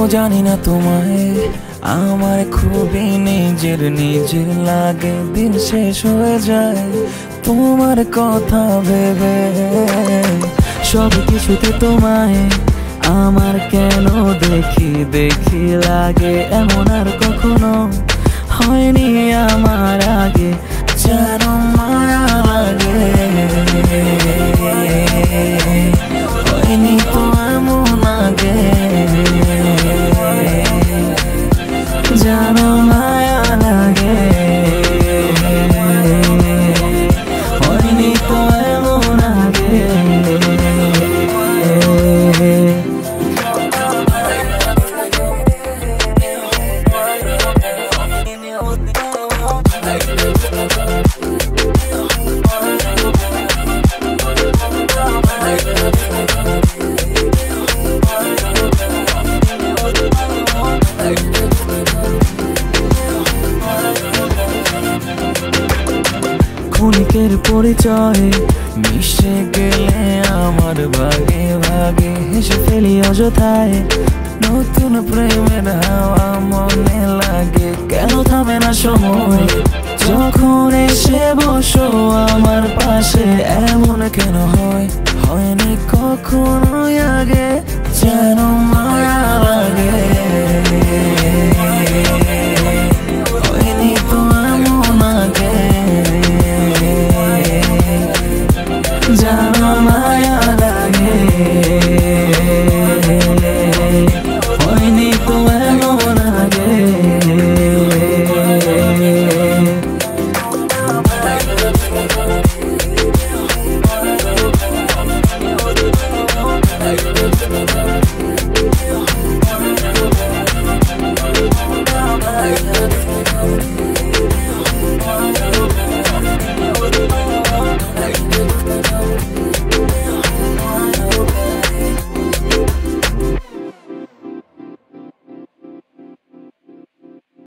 জানি না তোমায় আমার খুবই নিজের লাগে, দিন শেষ হয়ে যায় তোমার কথা ভেবে। সব কিছুতে তোমায় আমার কেন দেখি লাগে, এমন আর কখনো হয়নি আমার আগে, যেন মায়া লাগে। হয়নি তো এমন আগে, যেন মায়া লাগে। হয়নি তো এমন আগে। ক্ষণিকের পরিচয়ে মিশে গেলে আমার ভাগে ভাগে, হেসে ফেলি অযথায় নতুন প্রেমের হাওয়া মনে লাগে। কেন থামে না সময় যখন এসে বসো আমার পাশে, এমন কেন হয়, হয়নি কখনোই আগে, যেন মায়া লাগে।